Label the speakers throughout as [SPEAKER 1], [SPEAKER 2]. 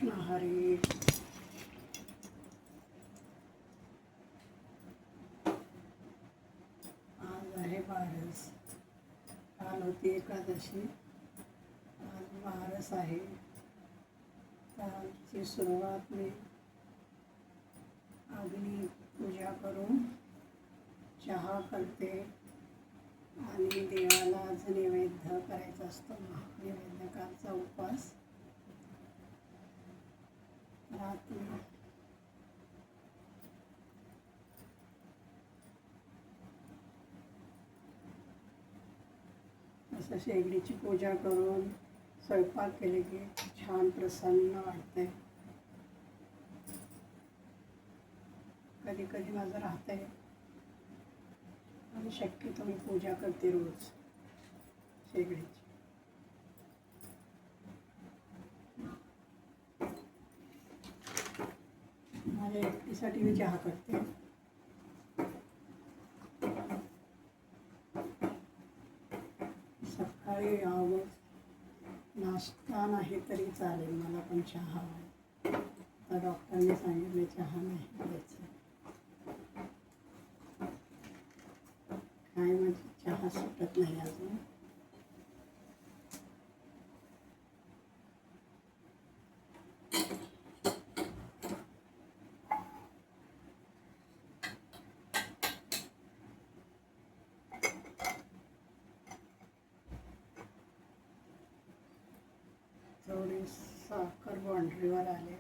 [SPEAKER 1] कृष्ण हरी. आज आहे बारस. काल होती एकादशी, आज बारस आहे. त्याची सुरुवात मी अग्नी पूजा करून चहा करते आणि देवाला आज नैवेद्य करायचा असतो. नैवेद्यकाचा उपवास रात्री. असं शेगडीची पूजा करून स्वयंपाक केले की छान प्रसन्न वाटते. कधी कधी माझं राहतंय आणि शक्यतो मी पूजा करते रोज शेगडीची. माझ्या एकटीसाठी मी चहा करते. सकाळी यावं, नाश्ता नाही तरी चालेल, मला पण चहा आहे. तर डॉक्टरने सांगितले चहा नाही घ्यायचा. काय माझी चहा सुटत नाही अजून. थोडी साखर बाउंड्रीवर आले.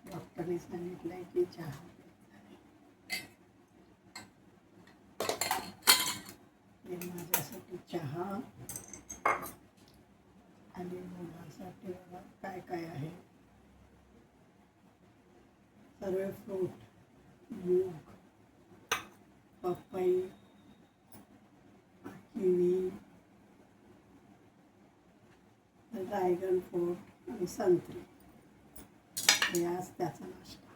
[SPEAKER 1] डॉक्टरने सांगितलंय की चहा. हे माझ्यासाठी चहा आणि मुलासाठी बघा काय काय आहे. सर्व फ्रूट, मूग, पपई, किवी, ड्रॅगन फ्रूट आणि संत्री. हे आज त्याचा नाश्ता.